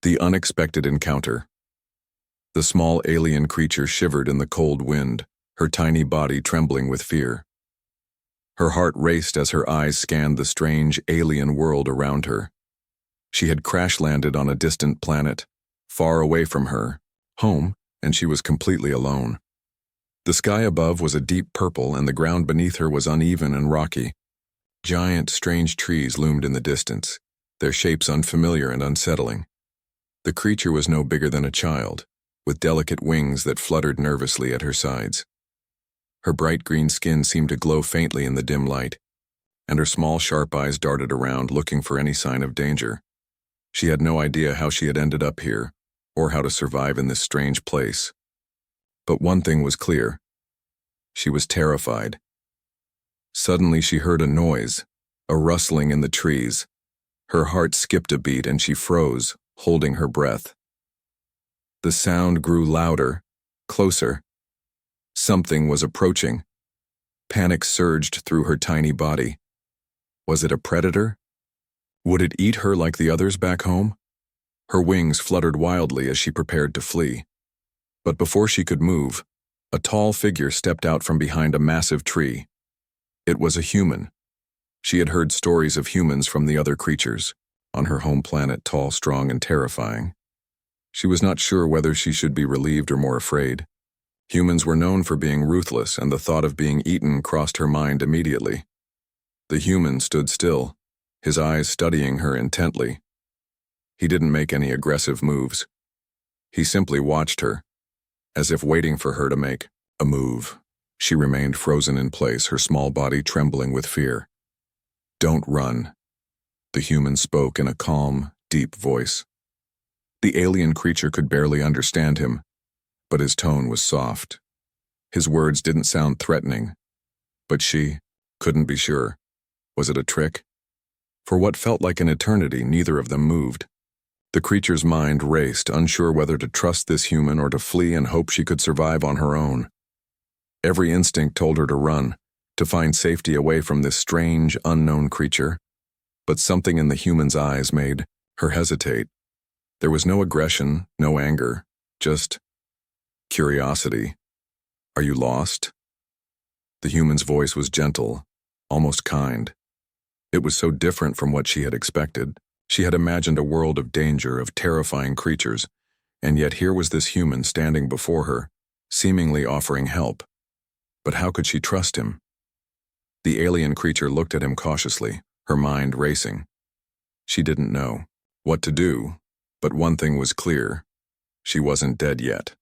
The unexpected encounter. The small alien creature shivered in the cold wind, her tiny body trembling with fear. Her heart raced as her eyes scanned the strange alien world around her. She had crash-landed on a distant planet, far away from her home, and she was completely alone. The sky above was a deep purple, and the ground beneath her was uneven and rocky. Giant, strange trees loomed in the distance, their shapes unfamiliar and unsettling. The creature was no bigger than a child, with delicate wings that fluttered nervously at her sides. Her bright green skin seemed to glow faintly in the dim light, and her small, sharp eyes darted around, looking for any sign of danger. She had no idea how she had ended up here, or how to survive in this strange place. But one thing was clear. She was terrified. Suddenly she heard a noise, a rustling in the trees. Her heart skipped a beat and she froze, holding her breath. The sound grew louder, closer. Something was approaching. Panic surged through her tiny body. Was it a predator? Would it eat her like the others back home? Her wings fluttered wildly as she prepared to flee. But before she could move, a tall figure stepped out from behind a massive tree. It was a human. She had heard stories of humans from the other creatures, on her home planet, tall, strong, and terrifying. She was not sure whether she should be relieved or more afraid. Humans were known for being ruthless, and the thought of being eaten crossed her mind immediately. The human stood still, his eyes studying her intently. He didn't make any aggressive moves. He simply watched her, as if waiting for her to make a move. She remained frozen in place, her small body trembling with fear. "Don't run," the human spoke in a calm, deep voice. The alien creature could barely understand him, but his tone was soft. His words didn't sound threatening, but she couldn't be sure. Was it a trick? For what felt like an eternity, neither of them moved. The creature's mind raced, unsure whether to trust this human or to flee and hope she could survive on her own. Every instinct told her to run, to find safety away from this strange, unknown creature. But something in the human's eyes made her hesitate. There was no aggression, no anger, just curiosity. "Are you lost?" The human's voice was gentle, almost kind. It was so different from what she had expected. She had imagined a world of danger, of terrifying creatures, and yet here was this human standing before her, seemingly offering help. But how could she trust him? The alien creature looked at him cautiously, her mind racing. She didn't know what to do, but one thing was clear. She wasn't dead yet.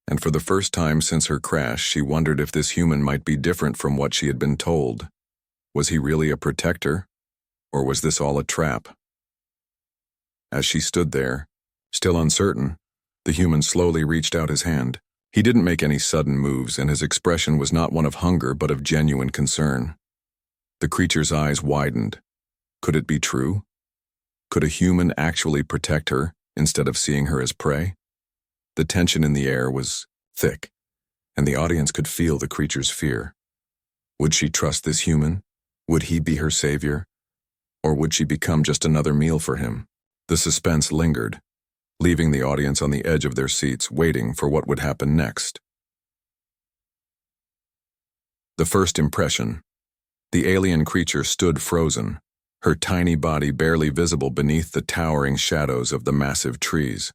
And for the first time since her crash, she wondered if this human might be different from what she had been told. Was he really a protector, or was this all a trap? As she stood there, still uncertain, the human slowly reached out his hand. He didn't make any sudden moves, and his expression was not one of hunger but of genuine concern. The creature's eyes widened. Could it be true? Could a human actually protect her instead of seeing her as prey? The tension in the air was thick, and the audience could feel the creature's fear. Would she trust this human? Would he be her savior? Or would she become just another meal for him? The suspense lingered, leaving the audience on the edge of their seats, waiting for what would happen next. The first impression. The alien creature stood frozen, her tiny body barely visible beneath the towering shadows of the massive trees.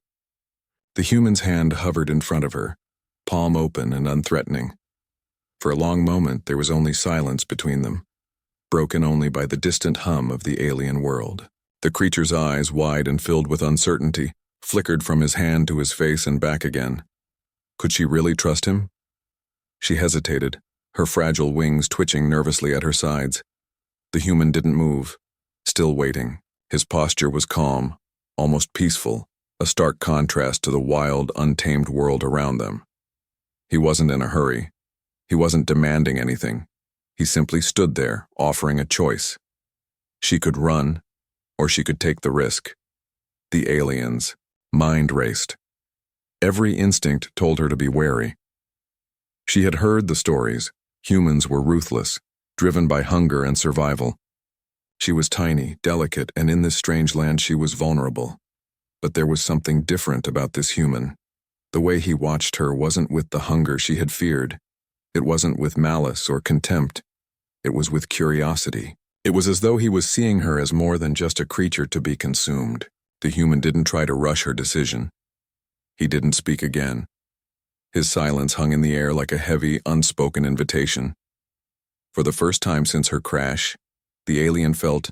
The human's hand hovered in front of her, palm open and unthreatening. For a long moment there was only silence between them, broken only by the distant hum of the alien world. The creature's eyes, wide and filled with uncertainty, flickered from his hand to his face and back again. Could she really trust him? She hesitated, her fragile wings twitching nervously at her sides. The human didn't move, still waiting. His posture was calm, almost peaceful, a stark contrast to the wild, untamed world around them. He wasn't in a hurry. He wasn't demanding anything. He simply stood there, offering a choice. She could run, or she could take the risk. The alien's mind raced. Every instinct told her to be wary. She had heard the stories. Humans were ruthless, driven by hunger and survival. She was tiny, delicate, and in this strange land she was vulnerable. But there was something different about this human. The way he watched her wasn't with the hunger she had feared. It wasn't with malice or contempt. It was with curiosity. It was as though he was seeing her as more than just a creature to be consumed. The human didn't try to rush her decision. He didn't speak again. His silence hung in the air like a heavy, unspoken invitation. For the first time since her crash, the alien felt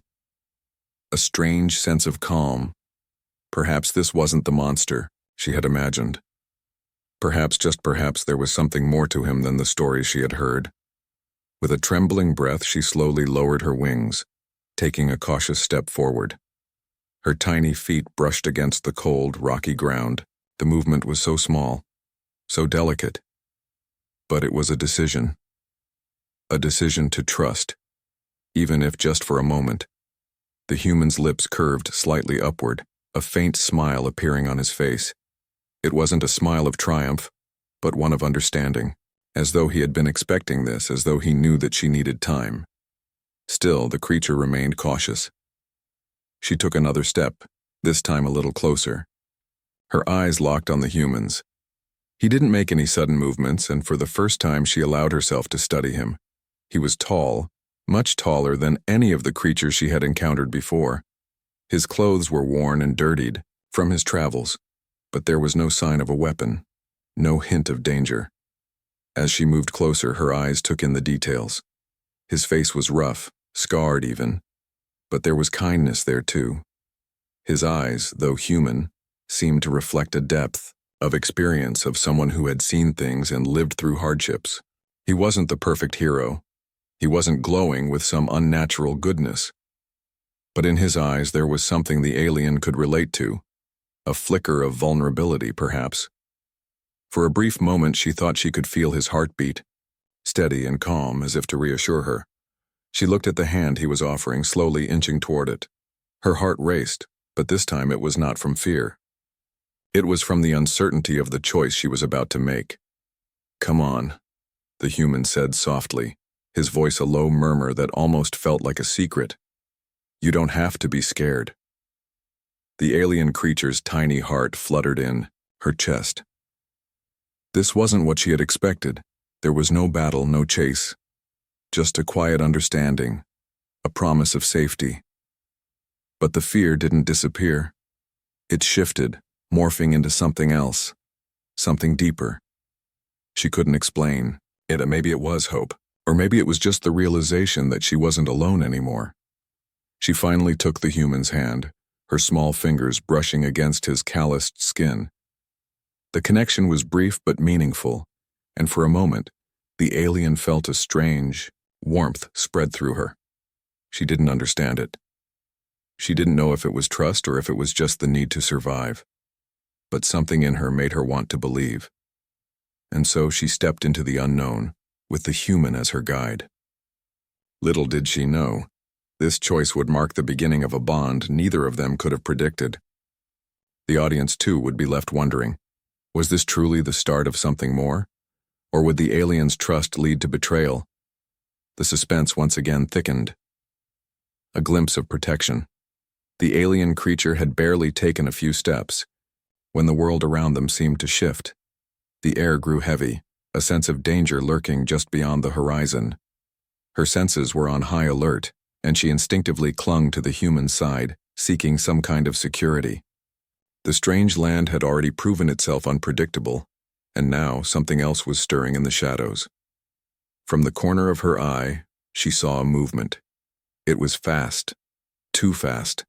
a strange sense of calm. Perhaps this wasn't the monster she had imagined. Perhaps, just perhaps, there was something more to him than the stories she had heard. With a trembling breath, she slowly lowered her wings, taking a cautious step forward. Her tiny feet brushed against the cold, rocky ground. The movement was so small, so delicate. But it was a decision. A decision to trust, even if just for a moment. The human's lips curved slightly upward, a faint smile appearing on his face. It wasn't a smile of triumph, but one of understanding, as though he had been expecting this, as though he knew that she needed time. Still, the creature remained cautious. She took another step, this time a little closer. Her eyes locked on the human's. He didn't make any sudden movements, and for the first time she allowed herself to study him. He was tall, much taller than any of the creatures she had encountered before. His clothes were worn and dirtied from his travels, but there was no sign of a weapon, no hint of danger. As she moved closer, her eyes took in the details. His face was rough, scarred even, but there was kindness there too. His eyes, though human, seemed to reflect a depth of experience of someone who had seen things and lived through hardships. He wasn't the perfect hero. He wasn't glowing with some unnatural goodness. But in his eyes there was something the alien could relate to, a flicker of vulnerability, perhaps. For a brief moment she thought she could feel his heartbeat, steady and calm, as if to reassure her. She looked at the hand he was offering, slowly inching toward it. Her heart raced, but this time it was not from fear. It was from the uncertainty of the choice she was about to make. "Come on," the human said softly, his voice a low murmur that almost felt like a secret. "You don't have to be scared." The alien creature's tiny heart fluttered in her chest. This wasn't what she had expected. There was no battle, no chase. Just a quiet understanding, a promise of safety. But the fear didn't disappear. It shifted, morphing into something else, something deeper. She couldn't explain it. Maybe it was hope, or maybe it was just the realization that she wasn't alone anymore. She finally took the human's hand, her small fingers brushing against his calloused skin. The connection was brief but meaningful, and for a moment, the alien felt a strange warmth spread through her. She didn't understand it. She didn't know if it was trust or if it was just the need to survive. But something in her made her want to believe. And so she stepped into the unknown, with the human as her guide. Little did she know, this choice would mark the beginning of a bond neither of them could have predicted. The audience, too, would be left wondering, was this truly the start of something more? Or would the alien's trust lead to betrayal? The suspense once again thickened. A glimpse of protection. The alien creature had barely taken a few steps when the world around them seemed to shift. The air grew heavy, a sense of danger lurking just beyond the horizon. Her senses were on high alert, and she instinctively clung to the human side, seeking some kind of security. The strange land had already proven itself unpredictable, and now something else was stirring in the shadows. From the corner of her eye, she saw a movement. It was fast, too fast,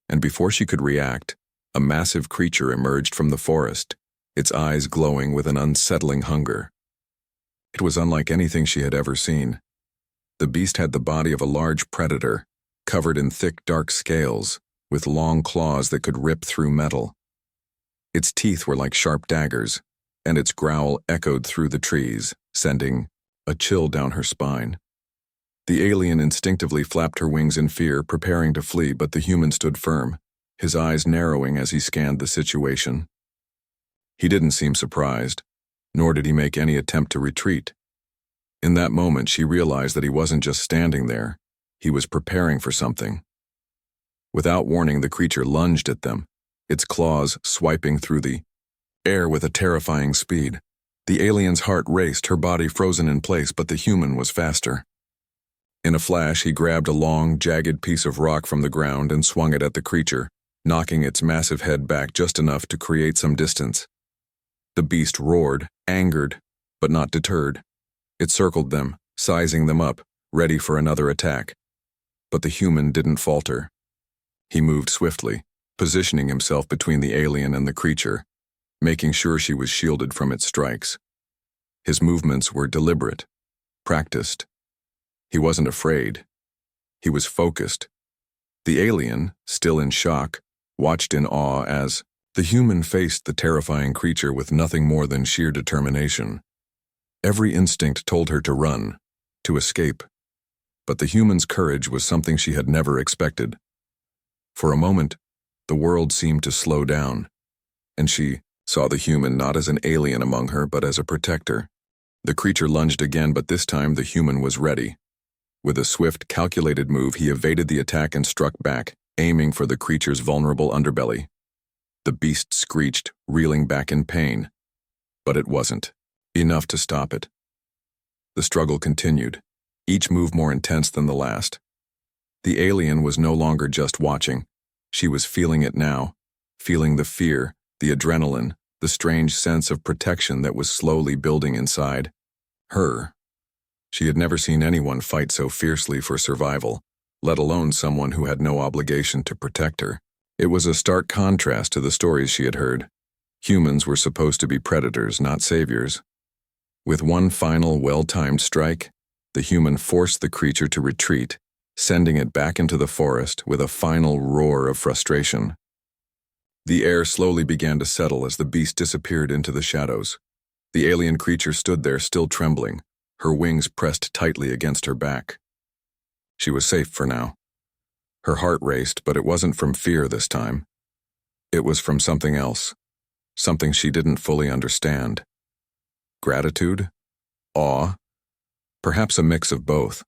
and before she could react, a massive creature emerged from the forest, its eyes glowing with an unsettling hunger. It was unlike anything she had ever seen. The beast had the body of a large predator, covered in thick, dark scales, with long claws that could rip through metal. Its teeth were like sharp daggers, and its growl echoed through the trees, sending a chill down her spine. The alien instinctively flapped her wings in fear, preparing to flee, but the human stood firm, his eyes narrowing as he scanned the situation. He didn't seem surprised, nor did he make any attempt to retreat. In that moment, she realized that he wasn't just standing there, he was preparing for something. Without warning, the creature lunged at them, its claws swiping through the air with a terrifying speed. The alien's heart raced, her body frozen in place, but the human was faster. In a flash, he grabbed a long, jagged piece of rock from the ground and swung it at the creature, knocking its massive head back just enough to create some distance. The beast roared, angered, but not deterred. It circled them, sizing them up, ready for another attack. But the human didn't falter. He moved swiftly, positioning himself between the alien and the creature, making sure she was shielded from its strikes. His movements were deliberate, practiced. He wasn't afraid. He was focused. The alien, still in shock, watched in awe as the human faced the terrifying creature with nothing more than sheer determination. Every instinct told her to run, to escape. But the human's courage was something she had never expected. For a moment, the world seemed to slow down, and she saw the human not as an alien among her, but as a protector. The creature lunged again, but this time the human was ready. With a swift, calculated move, he evaded the attack and struck back, aiming for the creature's vulnerable underbelly. The beast screeched, reeling back in pain. But it wasn't enough to stop it. The struggle continued, each move more intense than the last. The alien was no longer just watching. She was feeling it now, feeling the fear, the adrenaline, the strange sense of protection that was slowly building inside her. She had never seen anyone fight so fiercely for survival, let alone someone who had no obligation to protect her. It was a stark contrast to the stories she had heard. Humans were supposed to be predators, not saviors. With one final, well-timed strike, the human forced the creature to retreat, sending it back into the forest with a final roar of frustration. The air slowly began to settle as the beast disappeared into the shadows. The alien creature stood there, still trembling, her wings pressed tightly against her back. She was safe for now. Her heart raced, but it wasn't from fear this time. It was from something else, something she didn't fully understand. Gratitude? Awe? Perhaps a mix of both.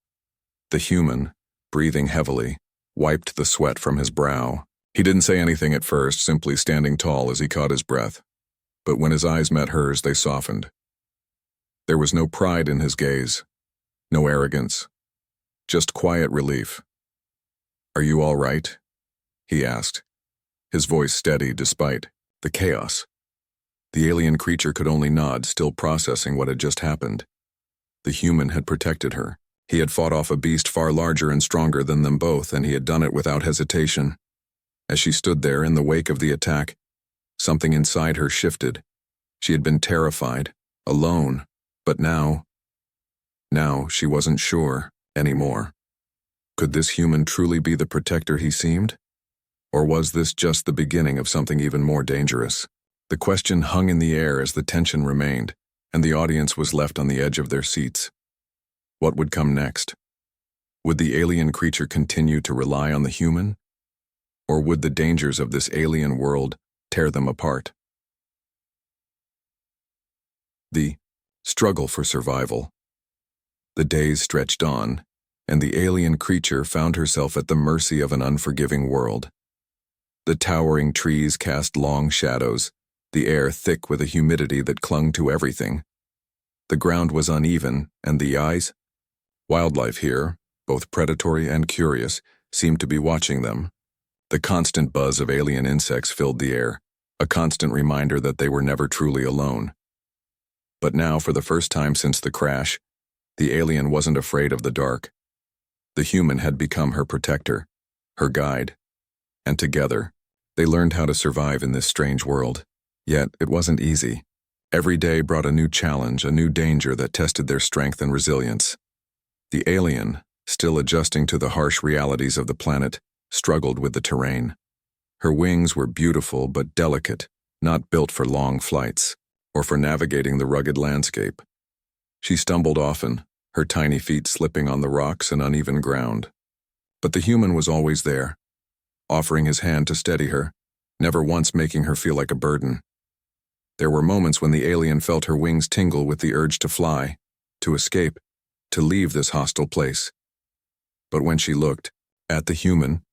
The human, breathing heavily, wiped the sweat from his brow. He didn't say anything at first, simply standing tall as he caught his breath. But when his eyes met hers, they softened. There was no pride in his gaze, no arrogance, just quiet relief. "Are you all right?" he asked, his voice steady despite the chaos. The alien creature could only nod, still processing what had just happened. The human had protected her. He had fought off a beast far larger and stronger than them both, and he had done it without hesitation. As she stood there in the wake of the attack, something inside her shifted. She had been terrified, alone, but now she wasn't sure anymore. Could this human truly be the protector he seemed? Or was this just the beginning of something even more dangerous? The question hung in the air as the tension remained, and the audience was left on the edge of their seats. What would come next? Would the alien creature continue to rely on the human? Or would the dangers of this alien world tear them apart? The struggle for survival. The days stretched on, and the alien creature found herself at the mercy of an unforgiving world. The towering trees cast long shadows, the air thick with a humidity that clung to everything. The ground was uneven, and the eyes, wildlife here, both predatory and curious, seemed to be watching them. The constant buzz of alien insects filled the air, a constant reminder that they were never truly alone. But now, for the first time since the crash, the alien wasn't afraid of the dark. The human had become her protector, her guide, and together, they learned how to survive in this strange world. Yet, it wasn't easy. Every day brought a new challenge, a new danger that tested their strength and resilience. The alien, still adjusting to the harsh realities of the planet, struggled with the terrain. Her wings were beautiful but delicate, not built for long flights, or for navigating the rugged landscape. She stumbled often, her tiny feet slipping on the rocks and uneven ground. But the human was always there, offering his hand to steady her, never once making her feel like a burden. There were moments when the alien felt her wings tingle with the urge to fly, to escape, to leave this hostile place. But when she looked at the human,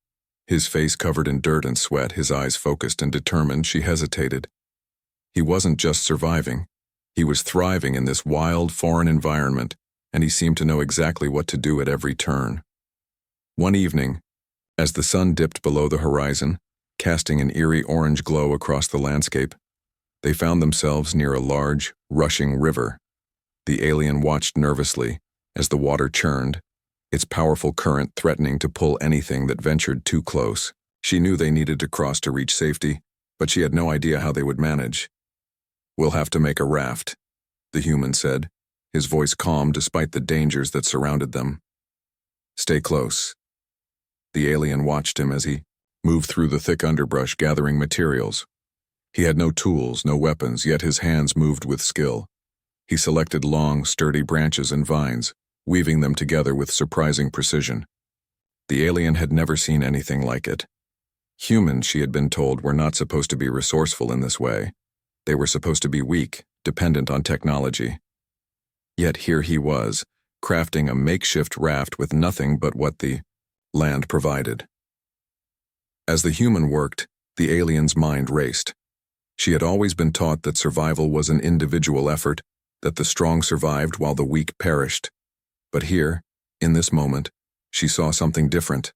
His face covered in dirt and sweat, his eyes focused and determined, she hesitated. He wasn't just surviving. He was thriving in this wild, foreign environment, and he seemed to know exactly what to do at every turn. One evening, as the sun dipped below the horizon, casting an eerie orange glow across the landscape, they found themselves near a large, rushing river. The alien watched nervously as the water churned, its powerful current threatening to pull anything that ventured too close. She knew they needed to cross to reach safety, but she had no idea how they would manage. "We'll have to make a raft," the human said, his voice calm despite the dangers that surrounded them. "Stay close." The alien watched him as he moved through the thick underbrush gathering materials. He had no tools, no weapons, yet his hands moved with skill. He selected long, sturdy branches and vines, weaving them together with surprising precision. The alien had never seen anything like it. Humans, she had been told, were not supposed to be resourceful in this way. They were supposed to be weak, dependent on technology. Yet here he was, crafting a makeshift raft with nothing but what the land provided. As the human worked, the alien's mind raced. She had always been taught that survival was an individual effort, that the strong survived while the weak perished. But here, in this moment, she saw something different.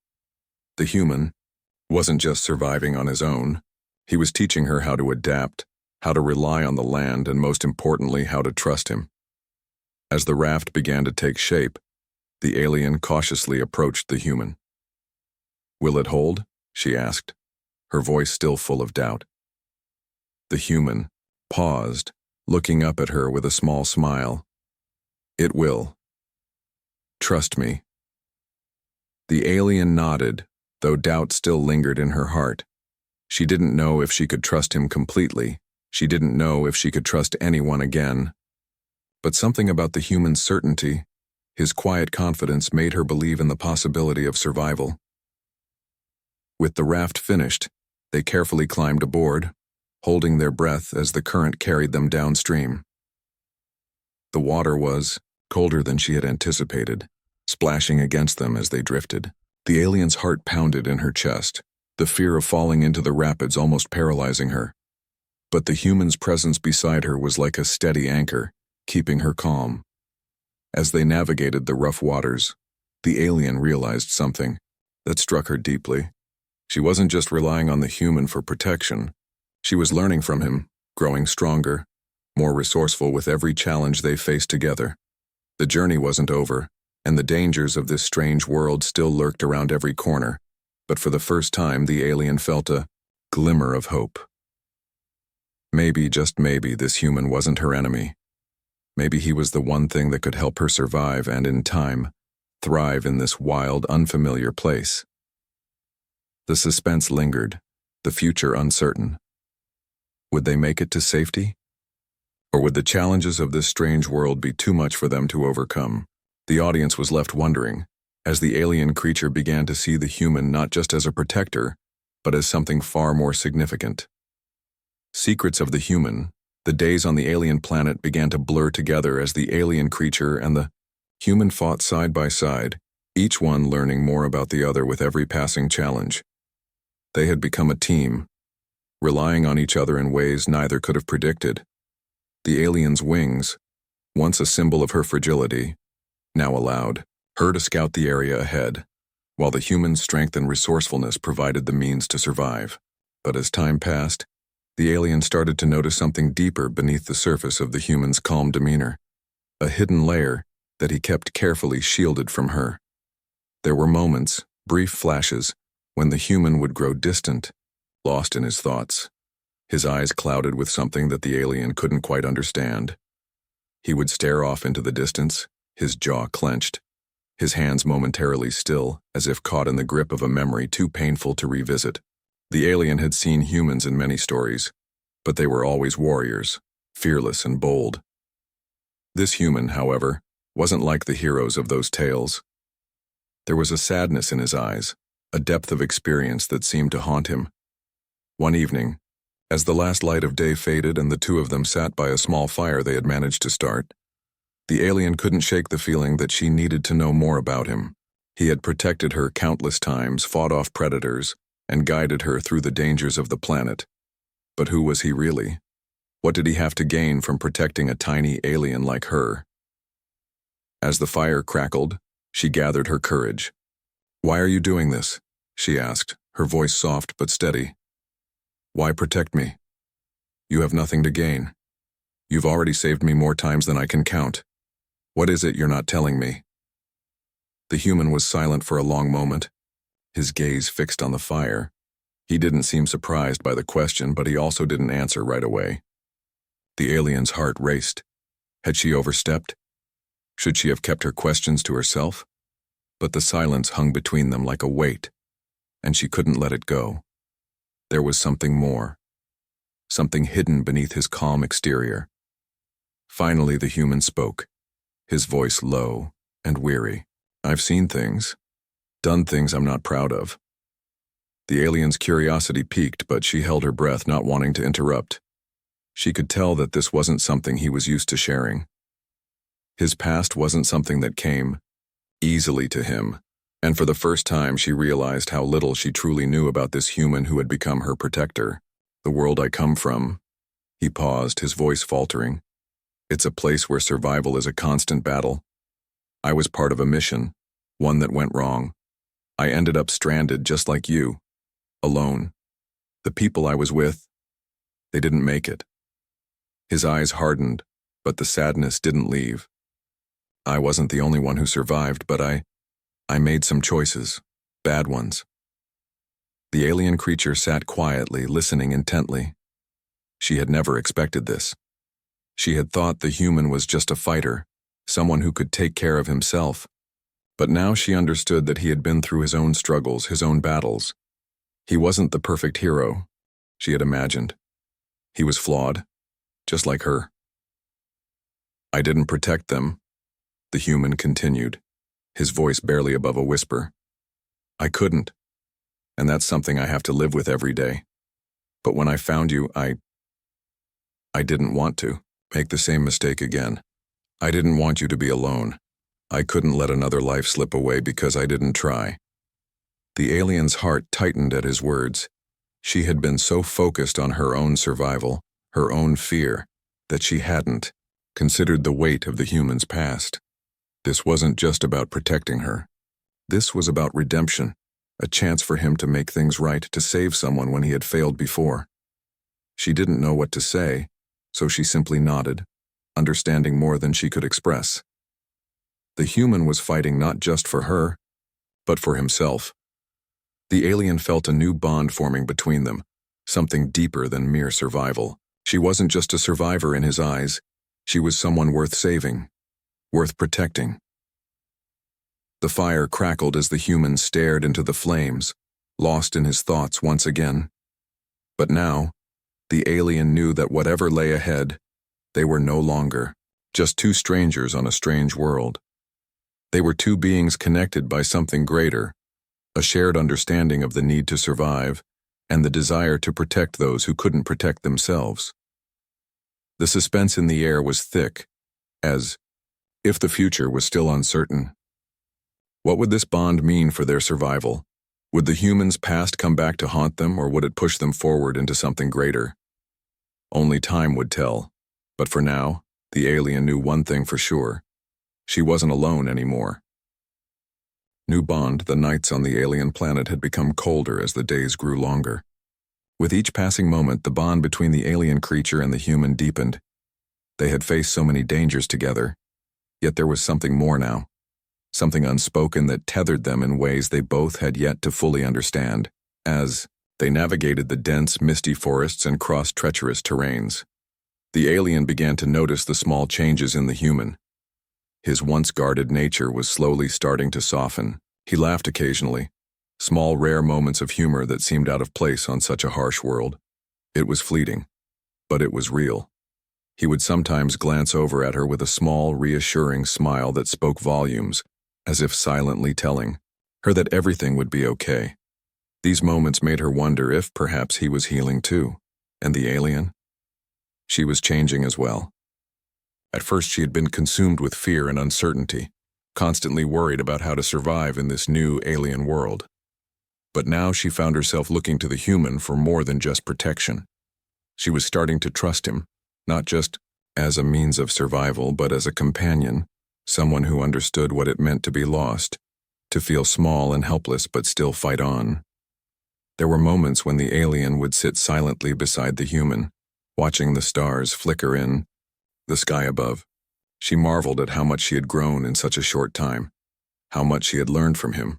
The human wasn't just surviving on his own. He was teaching her how to adapt, how to rely on the land, and most importantly, how to trust him. As the raft began to take shape, the alien cautiously approached the human. "Will it hold?" she asked, her voice still full of doubt. The human paused, looking up at her with a small smile. "It will. Trust me." The alien nodded, though doubt still lingered in her heart. She didn't know if she could trust him completely. She didn't know if she could trust anyone again. But something about the human's certainty, his quiet confidence, made her believe in the possibility of survival. With the raft finished, they carefully climbed aboard, holding their breath as the current carried them downstream. The water was colder than she had anticipated, splashing against them as they drifted. The alien's heart pounded in her chest, the fear of falling into the rapids almost paralyzing her. But the human's presence beside her was like a steady anchor, keeping her calm. As they navigated the rough waters, the alien realized something that struck her deeply. She wasn't just relying on the human for protection. She was learning from him, growing stronger, more resourceful with every challenge they faced together. The journey wasn't over, and the dangers of this strange world still lurked around every corner, but for the first time the alien felt a glimmer of hope. Maybe, just maybe, this human wasn't her enemy. Maybe he was the one thing that could help her survive and, in time, thrive in this wild, unfamiliar place. The suspense lingered, the future uncertain. Would they make it to safety? Or would the challenges of this strange world be too much for them to overcome? The audience was left wondering, as the alien creature began to see the human not just as a protector, but as something far more significant. Secrets of the human, the days on the alien planet began to blur together as the alien creature and the human fought side by side, each one learning more about the other with every passing challenge. They had become a team, relying on each other in ways neither could have predicted. The alien's wings, once a symbol of her fragility, now allowed her to scout the area ahead, while the human's strength and resourcefulness provided the means to survive. But as time passed, the alien started to notice something deeper beneath the surface of the human's calm demeanor, a hidden layer that he kept carefully shielded from her. There were moments, brief flashes, when the human would grow distant, lost in his thoughts, his eyes clouded with something that the alien couldn't quite understand. He would stare off into the distance, his jaw clenched, his hands momentarily still, as if caught in the grip of a memory too painful to revisit. The alien had seen humans in many stories, but they were always warriors, fearless and bold. This human, however, wasn't like the heroes of those tales. There was a sadness in his eyes, a depth of experience that seemed to haunt him. One evening, as the last light of day faded and the two of them sat by a small fire they had managed to start, the alien couldn't shake the feeling that she needed to know more about him. He had protected her countless times, fought off predators, and guided her through the dangers of the planet. But who was he really? What did he have to gain from protecting a tiny alien like her? As the fire crackled, she gathered her courage. "Why are you doing this?" she asked, her voice soft but steady. "Why protect me? You have nothing to gain. You've already saved me more times than I can count. What is it you're not telling me?" The human was silent for a long moment, his gaze fixed on the fire. He didn't seem surprised by the question, but he also didn't answer right away. The alien's heart raced. Had she overstepped? Should she have kept her questions to herself? But the silence hung between them like a weight, and she couldn't let it go. There was something more, something hidden beneath his calm exterior. Finally, the human spoke, his voice low and weary. "I've seen things, done things I'm not proud of." The alien's curiosity piqued, but she held her breath, not wanting to interrupt. She could tell that this wasn't something he was used to sharing. His past wasn't something that came easily to him, and for the first time she realized how little she truly knew about this human who had become her protector. "The world I come from," he paused, his voice faltering. "It's a place where survival is a constant battle. I was part of a mission, one that went wrong. I ended up stranded just like you, alone. The people I was with, they didn't make it." His eyes hardened, but the sadness didn't leave. "I wasn't the only one who survived, but I made some choices, bad ones." The alien creature sat quietly, listening intently. She had never expected this. She had thought the human was just a fighter, someone who could take care of himself. But now she understood that he had been through his own struggles, his own battles. He wasn't the perfect hero she had imagined. He was flawed, just like her. "I didn't protect them," the human continued, his voice barely above a whisper. "I couldn't, and that's something I have to live with every day. But when I found you, I didn't want to make the same mistake again. I didn't want you to be alone. I couldn't let another life slip away because I didn't try." The alien's heart tightened at his words. She had been so focused on her own survival, her own fear, that she hadn't considered the weight of the human's past. This wasn't just about protecting her. This was about redemption, a chance for him to make things right, to save someone when he had failed before. She didn't know what to say, so she simply nodded, understanding more than she could express. The human was fighting not just for her, but for himself. The alien felt a new bond forming between them, something deeper than mere survival. She wasn't just a survivor in his eyes, she was someone worth saving, worth protecting. The fire crackled as the human stared into the flames, lost in his thoughts once again. But now, the alien knew that whatever lay ahead, they were no longer just two strangers on a strange world. They were two beings connected by something greater, a shared understanding of the need to survive and the desire to protect those who couldn't protect themselves. The suspense in the air was thick, as if the future was still uncertain. What would this bond mean for their survival? Would the human's past come back to haunt them, or would it push them forward into something greater? Only time would tell. But for now, the alien knew one thing for sure. She wasn't alone anymore. New Bond, the nights on the alien planet had become colder as the days grew longer. With each passing moment, the bond between the alien creature and the human deepened. They had faced so many dangers together, yet there was something more now. Something unspoken that tethered them in ways they both had yet to fully understand, as they navigated the dense, misty forests and crossed treacherous terrains. The alien began to notice the small changes in the human. His once guarded nature was slowly starting to soften. He laughed occasionally, small, rare moments of humor that seemed out of place on such a harsh world. It was fleeting, but it was real. He would sometimes glance over at her with a small, reassuring smile that spoke volumes, as if silently telling her that everything would be okay. These moments made her wonder if perhaps he was healing too. And the alien? She was changing as well. At first she had been consumed with fear and uncertainty, constantly worried about how to survive in this new alien world. But now she found herself looking to the human for more than just protection. She was starting to trust him, not just as a means of survival, but as a companion, someone who understood what it meant to be lost, to feel small and helpless but still fight on. There were moments when the alien would sit silently beside the human, watching the stars flicker in the sky above. She marveled at how much she had grown in such a short time, how much she had learned from him,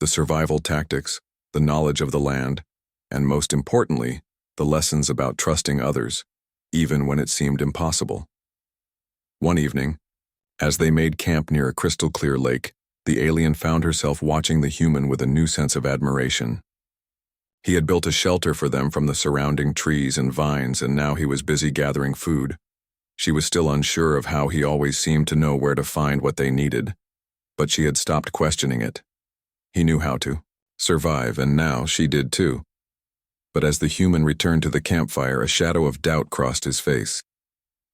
the survival tactics, the knowledge of the land, and most importantly, the lessons about trusting others, even when it seemed impossible. One evening, as they made camp near a crystal-clear lake, the alien found herself watching the human with a new sense of admiration. He had built a shelter for them from the surrounding trees and vines, and now he was busy gathering food. She was still unsure of how he always seemed to know where to find what they needed, but she had stopped questioning it. He knew how to survive, and now she did too. But as the human returned to the campfire, a shadow of doubt crossed his face,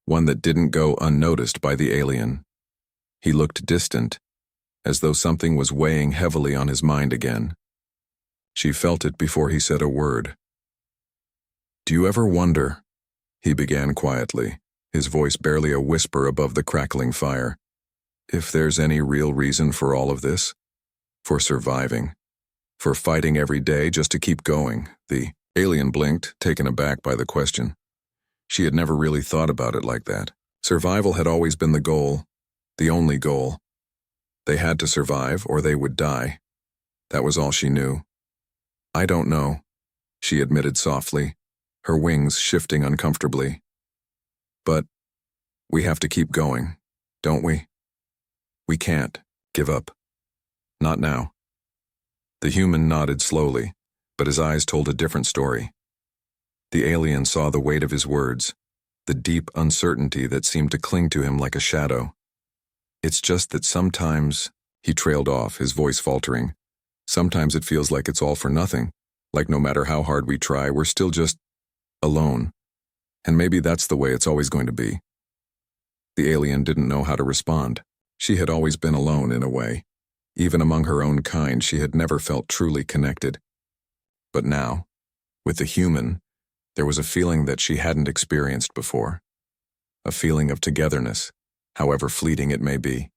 one that didn't go unnoticed by the alien. He looked distant, as though something was weighing heavily on his mind again. She felt it before he said a word. "Do you ever wonder," he began quietly, his voice barely a whisper above the crackling fire, "if there's any real reason for all of this? For surviving? For fighting every day just to keep going?" The alien blinked, taken aback by the question. She had never really thought about it like that. Survival had always been the goal, the only goal. They had to survive or they would die. That was all she knew. "I don't know," she admitted softly, her wings shifting uncomfortably. "But we have to keep going, don't we? We can't give up. Not now." The human nodded slowly, but his eyes told a different story. The alien saw the weight of his words, the deep uncertainty that seemed to cling to him like a shadow. "It's just that sometimes," he trailed off, his voice faltering, "sometimes it feels like it's all for nothing, like no matter how hard we try, we're still just alone. And maybe that's the way it's always going to be." The alien didn't know how to respond. She had always been alone in a way. Even among her own kind, she had never felt truly connected. But now, with the human, there was a feeling that she hadn't experienced before. A feeling of togetherness, however fleeting it may be.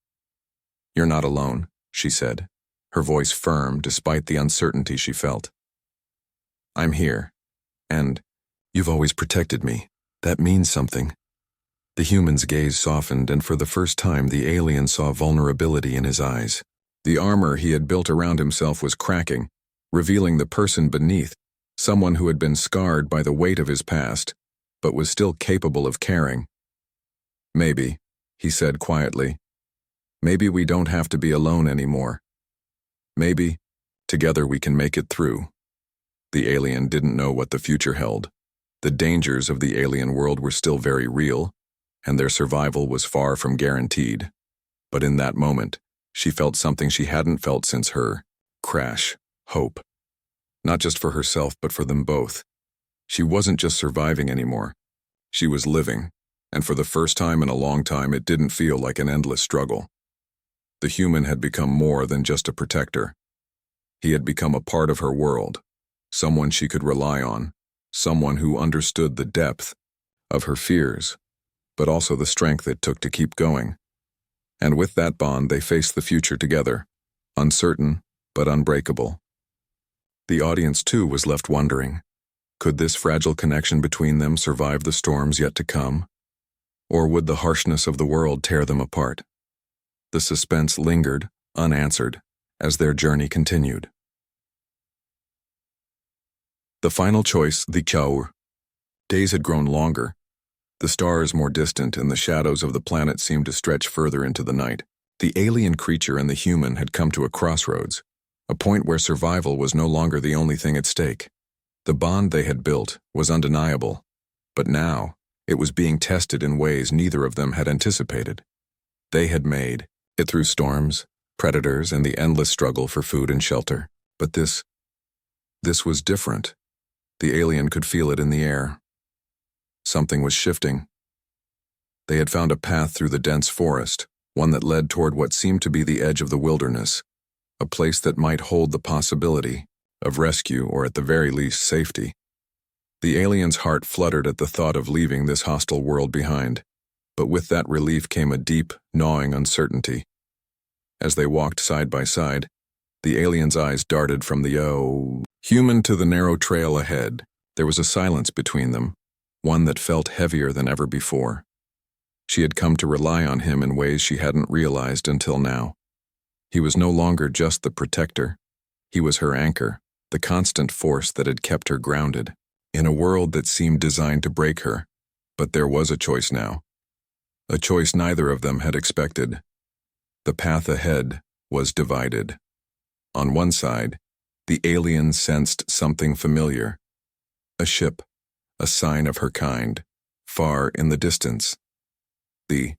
"You're not alone," she said, her voice firm despite the uncertainty she felt. "I'm here, and you've always protected me. That means something." The human's gaze softened, and for the first time the alien saw vulnerability in his eyes. The armor he had built around himself was cracking, revealing the person beneath, someone who had been scarred by the weight of his past, but was still capable of caring. "Maybe," he said quietly, "maybe we don't have to be alone anymore. Maybe, together we can make it through." The alien didn't know what the future held. The dangers of the alien world were still very real, and their survival was far from guaranteed. But in that moment, she felt something she hadn't felt since her crash, hope. Not just for herself, but for them both. She wasn't just surviving anymore. She was living, and for the first time in a long time, it didn't feel like an endless struggle. The human had become more than just a protector. He had become a part of her world, someone she could rely on, someone who understood the depth of her fears, but also the strength it took to keep going. And with that bond, they faced the future together, uncertain but unbreakable. The audience, too, was left wondering, could this fragile connection between them survive the storms yet to come? Or would the harshness of the world tear them apart? The suspense lingered, unanswered, as their journey continued. The final choice, the Chaur. Days had grown longer, the stars more distant, and the shadows of the planet seemed to stretch further into the night. The alien creature and the human had come to a crossroads, a point where survival was no longer the only thing at stake. The bond they had built was undeniable, but now it was being tested in ways neither of them had anticipated. They had made it through storms, predators, and the endless struggle for food and shelter. But this was different. The alien could feel it in the air. Something was shifting. They had found a path through the dense forest, one that led toward what seemed to be the edge of the wilderness, a place that might hold the possibility of rescue, or at the very least, safety. The alien's heart fluttered at the thought of leaving this hostile world behind, but with that relief came a deep, gnawing uncertainty. As they walked side by side, the alien's eyes darted from the human to the narrow trail ahead. There was a silence between them, one that felt heavier than ever before. She had come to rely on him in ways she hadn't realized until now. He was no longer just the protector. He was her anchor, the constant force that had kept her grounded, in a world that seemed designed to break her. But there was a choice now. A choice neither of them had expected. The path ahead was divided. On one side, the alien sensed something familiar. A ship, a sign of her kind, far in the distance. The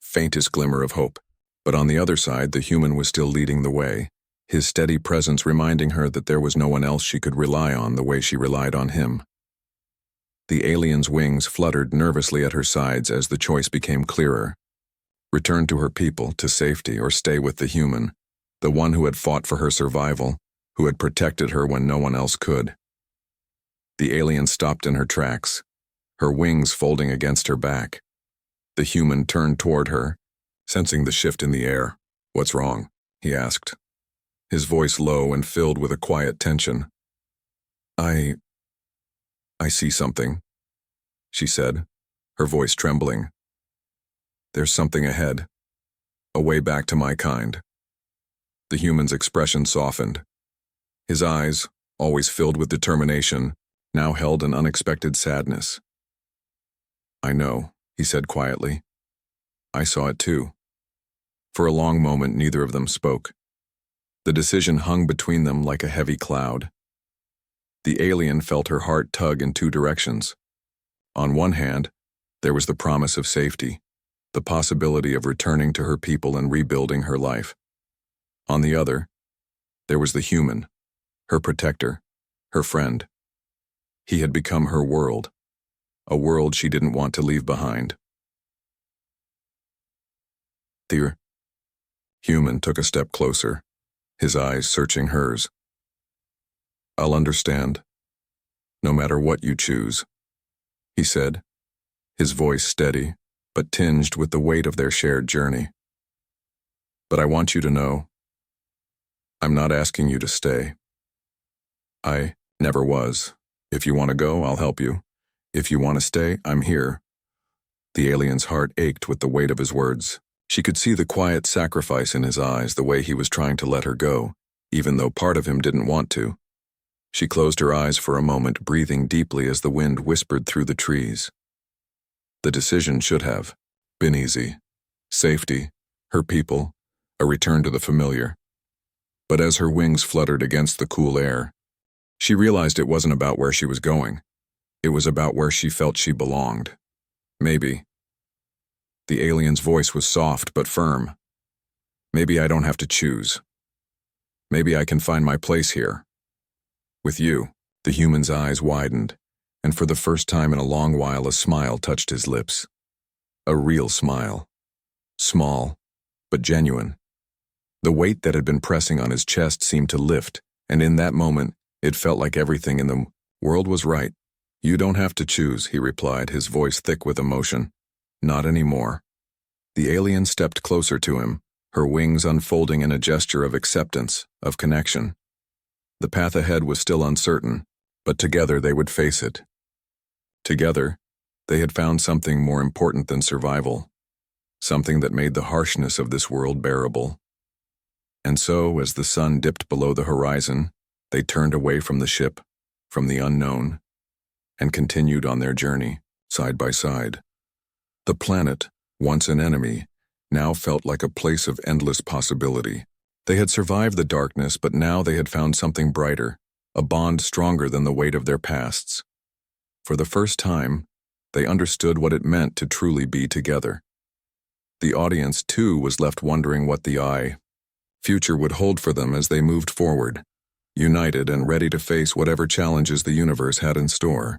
faintest glimmer of hope. But on the other side, the human was still leading the way, his steady presence reminding her that there was no one else she could rely on the way she relied on him. The alien's wings fluttered nervously at her sides as the choice became clearer. Return to her people, to safety, or stay with the human, the one who had fought for her survival, who had protected her when no one else could. The alien stopped in her tracks, her wings folding against her back. The human turned toward her, sensing the shift in the air. "What's wrong?" he asked, his voice low and filled with a quiet tension. I see something," she said, her voice trembling. "There's something ahead, a way back to my kind." The human's expression softened. His eyes, always filled with determination, now held an unexpected sadness. "I know," he said quietly. "I saw it too." For a long moment, neither of them spoke. The decision hung between them like a heavy cloud. The alien felt her heart tug in two directions. On one hand, there was the promise of safety, the possibility of returning to her people and rebuilding her life. On the other, there was the human, her protector, her friend. He had become her world, a world she didn't want to leave behind. The human took a step closer, his eyes searching hers. "I'll understand, no matter what you choose," he said, his voice steady, but tinged with the weight of their shared journey. "But I want you to know, I'm not asking you to stay. I never was. If you want to go, I'll help you. If you want to stay, I'm here." The alien's heart ached with the weight of his words. She could see the quiet sacrifice in his eyes, the way he was trying to let her go, even though part of him didn't want to. She closed her eyes for a moment, breathing deeply as the wind whispered through the trees. The decision should have been easy. Safety, her people, a return to the familiar. But as her wings fluttered against the cool air, she realized it wasn't about where she was going. It was about where she felt she belonged. Maybe. The alien's voice was soft but firm. "Maybe I don't have to choose. Maybe I can find my place here. With you." The human's eyes widened, and for the first time in a long while a smile touched his lips. A real smile. Small, but genuine. The weight that had been pressing on his chest seemed to lift, and in that moment, it felt like everything in the world was right. "You don't have to choose," he replied, his voice thick with emotion. "Not anymore." The alien stepped closer to him, her wings unfolding in a gesture of acceptance, of connection. The path ahead was still uncertain, but together they would face it. Together, they had found something more important than survival, something that made the harshness of this world bearable. And so, as the sun dipped below the horizon, they turned away from the ship, from the unknown, and continued on their journey, side by side. The planet, once an enemy, now felt like a place of endless possibility. They had survived the darkness, but now they had found something brighter, a bond stronger than the weight of their pasts. For the first time, they understood what it meant to truly be together. The audience, too, was left wondering what the future would hold for them as they moved forward, united and ready to face whatever challenges the universe had in store.